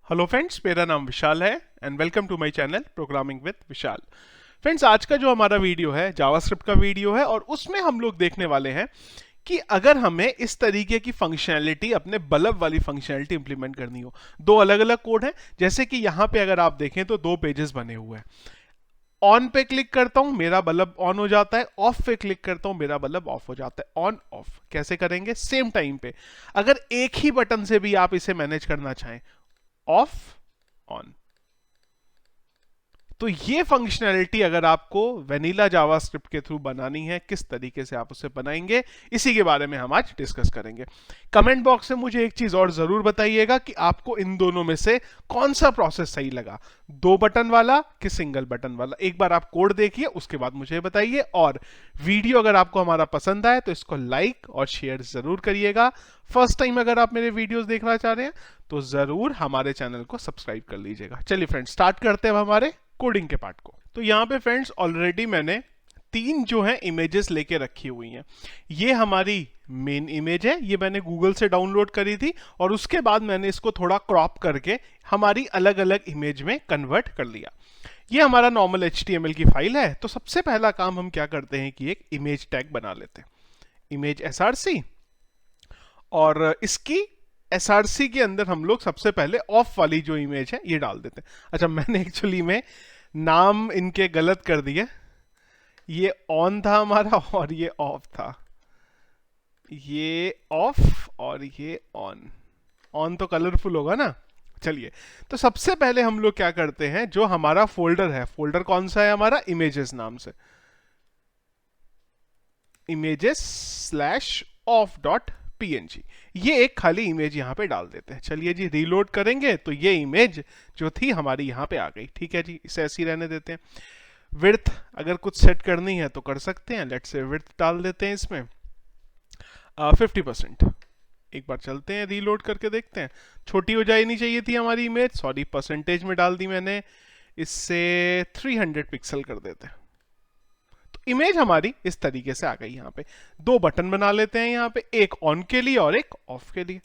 Hello friends, मेरा नाम विशाल है and welcome to my channel programming with Vishal. Friends, आज का जो हमारा वीडियो है जावास्क्रिप्ट का वीडियो है और उसमें हम लोग देखने वाले हैं कि अगर हमें इस तरीके की फंक्शनैलिटी अपने बल्ब वाली फंक्शनैलिटी इंप्लीमेंट करनी हो। दो अलग अलग कोड हैं, जैसे कि यहाँ पे अगर आप देखें तो दो पेजेस बने हुए हैं। ऑन पे क्लिक करता हूं, मेरा बल्ब ऑन हो जाता है। ऑफ पे क्लिक करता हूं, मेरा बल्ब ऑफ हो जाता है। ऑन ऑफ कैसे करेंगे? सेम टाइम पे। अगर एक ही बटन से भी आप इसे मैनेज करना चाहें, ऑफ ऑन, तो ये फंक्शनैलिटी अगर आपको वेनिला जावास्क्रिप्ट के थ्रू बनानी है, किस तरीके से आप उसे बनाएंगे, इसी के बारे में हम आज डिस्कस करेंगे। कमेंट बॉक्स में मुझे एक चीज और जरूर बताइएगा कि आपको इन दोनों में से कौन सा प्रोसेस सही लगा, दो बटन वाला कि सिंगल बटन वाला। एक बार आप कोड देखिए, उसके बाद मुझे बताइए। और वीडियो अगर आपको हमारा पसंद आए तो इसको लाइक और शेयर जरूर करिएगा। फर्स्ट टाइम अगर आप मेरे वीडियोस देखना चाह रहे हैं तो जरूर हमारे चैनल को सब्सक्राइब कर लीजिएगा। चलिए फ्रेंड्स, स्टार्ट करते हैं हमारे कोडिंग के पार्ट को। तो यहाँ पे फ्रेंड्स ऑलरेडी मैंने तीन जो है इमेजेस लेके रखी हुई हैं। ये हमारी मेन इमेज है, ये मैंने गूगल से डाउनलोड करी थी और उसके बाद मैंने इसको थोड़ा क्रॉप करके हमारी अलग अलग इमेज में कन्वर्ट कर लिया। ये हमारा नॉर्मल HTML की फाइल है। तो सबसे पहला काम हम क्या करते हैं कि एक इमेज टैग बना लेते हैं, इमेज SRC। और इसकी SRC के अंदर हम लोग सबसे पहले ऑफ वाली जो इमेज है ये डाल देते हैं। अच्छा, मैंने एक्चुअली में नाम इनके गलत कर दिए। ये ऑन था हमारा और ये ऑफ था। ये ऑफ और ये ऑन। ऑन तो कलरफुल होगा ना। चलिए, तो सबसे पहले हम लोग क्या करते हैं, जो हमारा फोल्डर है, फोल्डर कौन सा है हमारा? इमेजेस नाम से, images slash of dot png। ये एक खाली इमेज यहां पे डाल देते हैं। चलिए जी, रीलोड करेंगे तो ये इमेज जो थी हमारी यहां पे आ गई। ठीक है जी, इसे ऐसे ही रहने देते हैं। विड्थ अगर कुछ सेट करनी है तो कर सकते हैं। लेट्स से विड्थ डाल देते हैं इसमें 50%। एक बार चलते हैं, रीलोड करके देखते हैं। छोटी हो जानी चाहिए थी हमारी इमेज, सॉरी परसेंटेज में डाल दी मैंने। इससे 300 पिक्सल कर देते हैं। तो इमेज हमारी इस तरीके से आ गई। यहाँ पे दो बटन बना लेते हैं, यहाँ पे एक ऑन के लिए और एक ऑफ के लिए।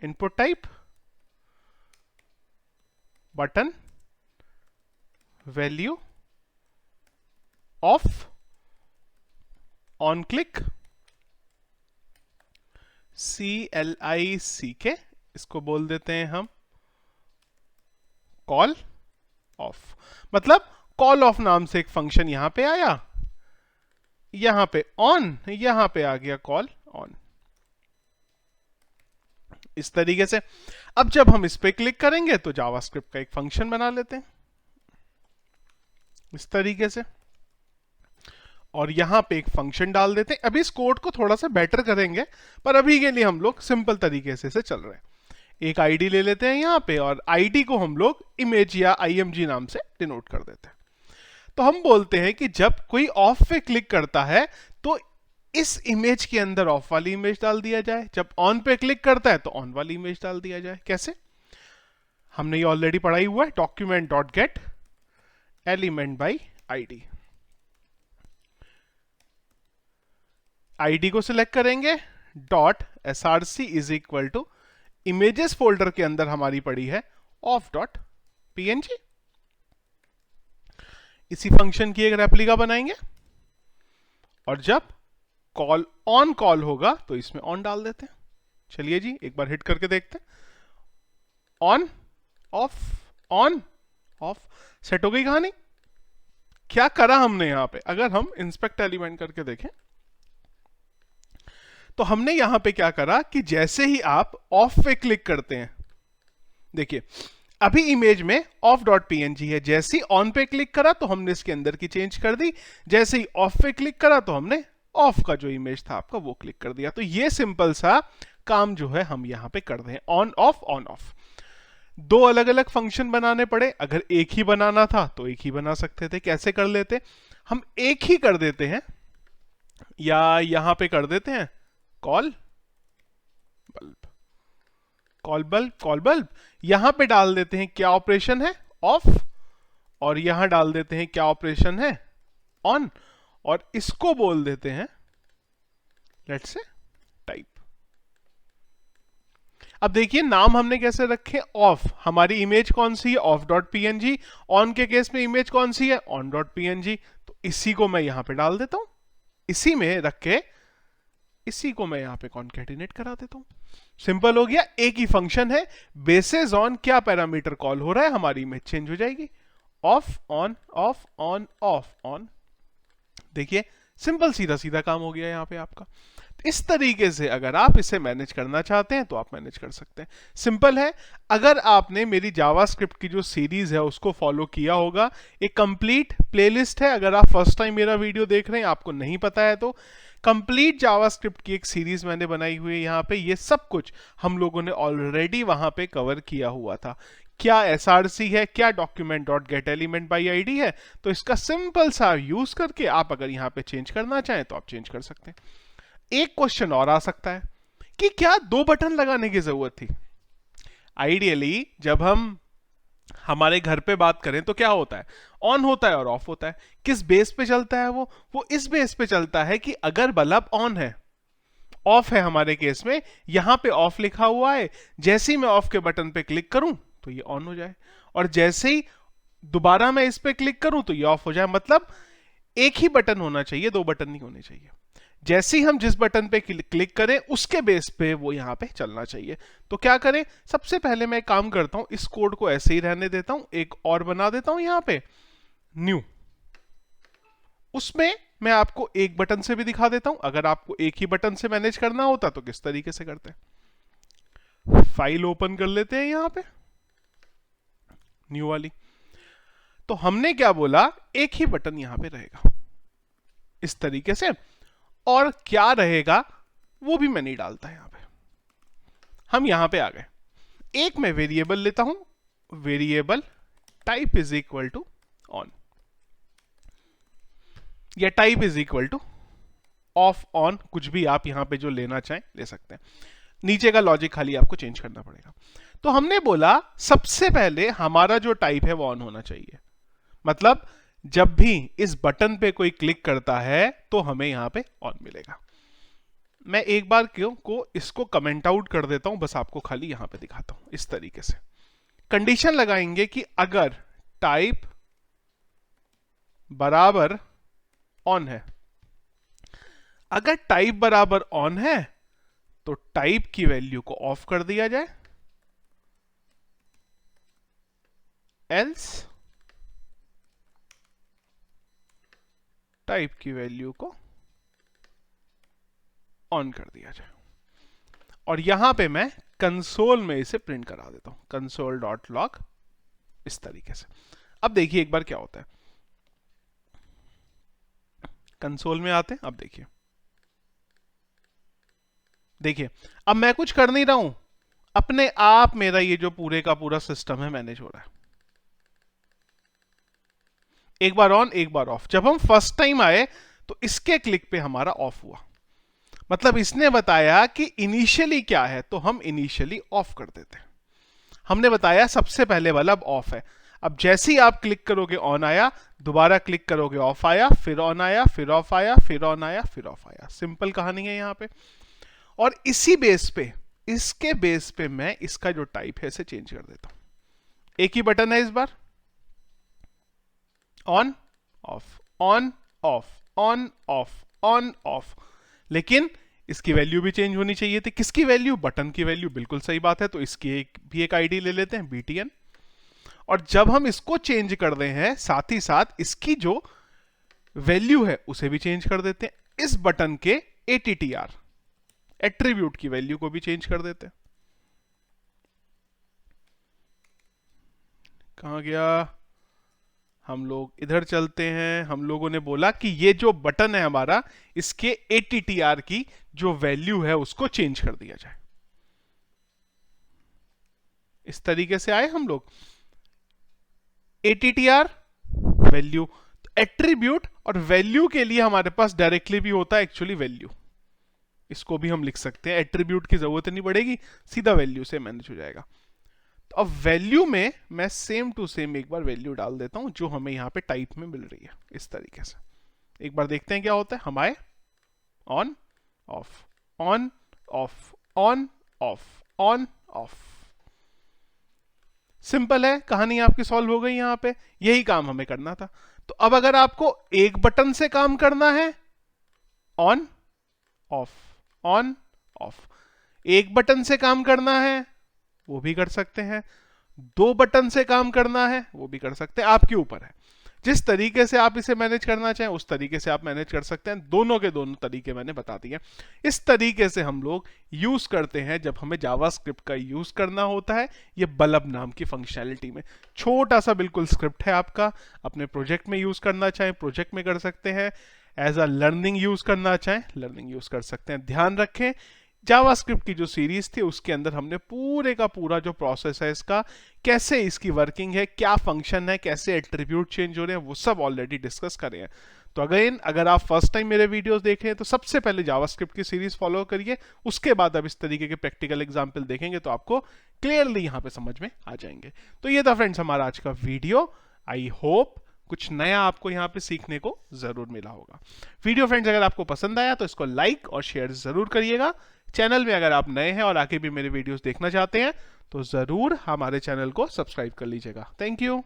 Input type button, value of, on click CLICK, इसको बोल देते हैं हम कॉल ऑफ। मतलब कॉल ऑफ नाम से एक फंक्शन यहां पे आया, यहां पे ऑन, यहां पे आ गया कॉल ऑन, इस तरीके से। अब जब हम इस पे क्लिक करेंगे तो जावास्क्रिप्ट का एक फंक्शन बना लेते हैं इस तरीके से, और यहां पे एक फंक्शन डाल देते हैं। अभी इस कोड को थोड़ा सा बेटर करेंगे, पर अभी के लिए हम लोग सिंपल तरीके से चल रहे हैं। एक आईडी ले लेते हैं यहां पे, और आईडी को हम लोग इमेज या IMG नाम से डिनोट कर देते हैं। तो हम बोलते हैं कि जब कोई ऑफ पे क्लिक करता है तो इस इमेज के अंदर ऑफ वाली इमेज डाल दिया जाए, जब ऑन पे क्लिक करता है तो ऑन वाली इमेज डाल दिया जाए। कैसे? हमने ये ऑलरेडी पढ़ाई हुआ है, document dot get element by ID. ID को सिलेक्ट करेंगे, dot SRC is equal to images folder के अंदर हमारी पड़ी है ऑफ डॉट png। इसी फंक्शन की एक रेप्लिका बनाएंगे, और जब कॉल ऑन कॉल होगा तो इसमें ऑन डाल देते हैं। चलिए जी, एक बार हिट करके देखते हैं। On off, on of, set हो गई कहानी। क्या करा हमने यहां पे? अगर हम इंस्पेक्ट एलिमेंट करके देखें तो हमने यहां पे क्या करा कि जैसे ही आप ऑफ पे क्लिक करते हैं, देखिए अभी इमेज में ऑफ डॉट png है, जैसे ही ऑन पे क्लिक करा तो हमने इसके अंदर की चेंज कर दी, जैसे ही ऑफ पे क्लिक करा तो हमने ऑफ का जो इमेज था आपका वो क्लिक कर दिया। तो ये सिंपल सा काम जो है हम यहां पे कर रहे हैं, ऑन ऑफ ऑन ऑफ। दो अलग अलग फंक्शन बनाने पड़े, अगर एक ही बनाना था तो एक ही बना सकते थे। कैसे कर लेते? हम एक ही कर देते हैं, या यहां पे कर देते हैं call bulb, call bulb, call bulb. यहां पे डाल देते हैं क्या ऑपरेशन है? ऑफ। और यहां डाल देते हैं क्या ऑपरेशन है? ऑन। और इसको बोल देते हैं लेट्स से टाइप। अब देखिए नाम हमने कैसे रखे, ऑफ, हमारी इमेज कौन सी है, ऑफ डॉट पीएनजी, ऑन के केस में इमेज कौन सी है, ऑन डॉट पीएनजी, तो इसी को मैं यहां पे डाल देता हूं, इसी में रख के इसी को मैं यहां पे कॉन्केटिनेट करा देता हूं। सिंपल हो गया, एक ही फंक्शन है, बेसिस ऑन क्या पैरामीटर कॉल हो रहा है हमारी इमेज चेंज हो जाएगी, of on off on off on. देखिए सिंपल सीधा सीधा काम हो गया यहां पे आपका। इस तरीके से अगर आप इसे मैनेज करना चाहते हैं तो आप मैनेज कर सकते हैं, सिंपल है। अगर आपने मेरी जावास्क्रिप्ट की जो सीरीज है उसको फॉलो किया होगा, एक कंप्लीट प्लेलिस्ट है, अगर आप फर्स्ट टाइम मेरा वीडियो देख रहे हैं आपको नहीं पता है तो कंप्लीट जावास्क्रिप्ट की एक सीरीज मैंने बनाई हुई है यहाँ पे, ये सब कुछ हम लोगों ने ऑलरेडी वहां पे कवर किया हुआ था। क्या एसआरसी है, क्या document dot get element by ID है, तो इसका सिंपल सा यूज करके आप अगर यहाँ पे चेंज करना चाहें तो आप चेंज कर सकते हैं। एक क्वेश्चन और आ सकता है कि क्या 2 बटन लगाने की जरूरत थी। आइडियली जब हम हमारे घर पे बात करें तो क्या होता है, ऑन होता है और ऑफ होता है। किस बेस पे चलता है वो इस बेस पे चलता है कि अगर बल्ब ऑन है, ऑफ है हमारे केस में, यहां पे ऑफ लिखा हुआ है, जैसे ही मैं ऑफ के बटन पे क्लिक करूं तो ये ऑन हो जाए, और जैसे ही दोबारा मैं इस पे क्लिक करूं तो ये ऑफ हो जाए। मतलब एक ही बटन होना चाहिए, 2 बटन नहीं होने चाहिए। जैसे ही हम जिस बटन पे क्लिक करें उसके बेस पे वो यहां पे चलना चाहिए। तो क्या करें, सबसे पहले मैं एक काम करता हूं, इस कोड को ऐसे ही रहने देता हूं, एक और बना देता हूं यहां पे न्यू, उसमें मैं आपको एक बटन से भी दिखा देता हूं। अगर आपको एक ही बटन से मैनेज करना होता तो किस तरीके से करते हैं, फाइल ओपन कर लेते हैं यहां पे न्यू वाली। तो हमने क्या बोला, एक ही बटन यहां पे रहेगा इस तरीके से, और क्या रहेगा वो भी मैं नहीं डालता यहां पे। हम यहां पे आ गए, एक मैं वेरिएबल लेता हूं, variable type is equal to on, या type is equal to off on, कुछ भी आप यहां पे जो लेना चाहें ले सकते हैं। नीचे का लॉजिक खाली आपको चेंज करना पड़ेगा। तो हमने बोला सबसे पहले हमारा जो टाइप है वो ऑन होना चाहिए, मतलब जब भी इस बटन पे कोई क्लिक करता है तो हमें यहां पे ऑन मिलेगा। मैं एक बार क्यों को इसको कमेंट आउट कर देता हूं, बस आपको खाली यहां पे दिखाता हूं। इस तरीके से कंडीशन लगाएंगे कि अगर टाइप बराबर ऑन है, अगर टाइप बराबर ऑन है तो टाइप की वैल्यू को ऑफ कर दिया जाए, एल्स टाइप की वैल्यू को ऑन कर दिया जाए। और यहां पे मैं कंसोल में इसे प्रिंट करा देता हूं, कंसोल डॉट लॉग, इस तरीके से। अब देखिए एक बार क्या होता है, कंसोल में आते हैं, अब देखिए देखिए अब मैं कुछ कर नहीं रहा हूं, अपने आप मेरा ये जो पूरे का पूरा सिस्टम है मैनेज हो रहा है। एक बार ऑन एक बार ऑफ। जब हम फर्स्ट टाइम आए तो इसके क्लिक पे हमारा ऑफ हुआ, मतलब इसने बताया कि इनिशियली क्या है, तो हम इनिशियली ऑफ कर देते हैं। हमने बताया सबसे पहले बल्ब ऑफ है, अब जैसे ही आप क्लिक करोगे ऑन आया, दोबारा क्लिक करोगे ऑफ आया, फिर ऑन आया, फिर ऑफ आया, फिर ऑन आया, फिर ऑफ आया। सिंपल कहानी है यहां पे। और इसी बेस पे, इसके बेस पे मैं इसका जो टाइप है इसे चेंज कर देता हूं। एक ही बटन है इस बार, on off on off on off on off, लेकिन इसकी वैल्यू भी चेंज होनी चाहिए थी। किसकी वैल्यू, बटन की वैल्यू, बिल्कुल सही बात है। तो इसकी भी एक आईडी ले लेते हैं btn, और जब हम इसको चेंज कर रहे हैं साथ ही साथ इसकी जो वैल्यू है उसे भी चेंज कर देते हैं। इस बटन के attr एट्रीब्यूट की वैल्यू को भी चेंज कर देते हैं। कहां गया, हम लोग इधर चलते हैं। हम लोगों ने बोला कि ये जो बटन है हमारा, इसके attr की जो वैल्यू है उसको चेंज कर दिया जाए। इस तरीके से आए हम लोग, attr वैल्यू, एट्रीब्यूट और वैल्यू के लिए हमारे पास डायरेक्टली भी होता है एक्चुअली वैल्यू, इसको भी हम लिख सकते हैं। एट्रीब्यूट की जरूरत नहीं पड़ेगी, सीधा वैल्यू से मैनेज हो जाएगा। तो अब वैल्यू में मैं सेम टू सेम एक बार वैल्यू डाल देता हूं जो हमें यहां पे टाइप में मिल रही है। इस तरीके से एक बार देखते हैं क्या होता है। हम आए, on off on off on off on of. Simple है, कहानी आपकी सॉल्व हो गई यहां पे, यही काम हमें करना था। तो अब अगर आपको एक बटन से काम करना है, ऑन ऑफ, ऑन ऑफ। एक बटन से काम करना है वो भी कर सकते हैं, दो बटन से काम करना है वो भी कर सकते हैं, आपके ऊपर है। जिस तरीके से आप इसे मैनेज करना चाहें उस तरीके से आप मैनेज कर सकते हैं। दोनों के दोनों तरीके मैंने बता दिए। इस तरीके से हम लोग यूज करते हैं जब हमें जावास्क्रिप्ट का यूज करना होता है। ये बल्ब नाम की फंक्शनैलिटी में छोटा सा बिल्कुल स्क्रिप्ट है आपका, अपने प्रोजेक्ट में यूज करना चाहें प्रोजेक्ट में कर सकते हैं, एज अ लर्निंग यूज करना चाहें लर्निंग यूज कर सकते हैं। ध्यान रखें, जावास्क्रिप्ट की जो सीरीज थी उसके अंदर हमने पूरे का पूरा जो प्रोसेस है इसका, कैसे इसकी वर्किंग है, क्या फंक्शन है, कैसे एट्रीब्यूट चेंज हो रहे हैं, वो सब ऑलरेडी डिस्कस करे हैं। तो अगेन, अगर आप फर्स्ट टाइम मेरे वीडियोस देख रहे हैं तो सबसे पहले जावास्क्रिप्ट की सीरीज फॉलो करिए, उसके बाद आप इस तरीके के प्रैक्टिकल एग्जाम्पल देखेंगे तो आपको क्लियरली यहाँ पे समझ में आ जाएंगे। तो ये था फ्रेंड्स हमारा आज का वीडियो। आई होप कुछ नया आपको यहाँ पे सीखने को जरूर मिला होगा। वीडियो फ्रेंड्स अगर आपको पसंद आया तो इसको लाइक और शेयर जरूर करिएगा। चैनल में अगर आप नए हैं और आगे भी मेरे वीडियोस देखना चाहते हैं तो जरूर हमारे चैनल को सब्सक्राइब कर लीजिएगा। Thank you.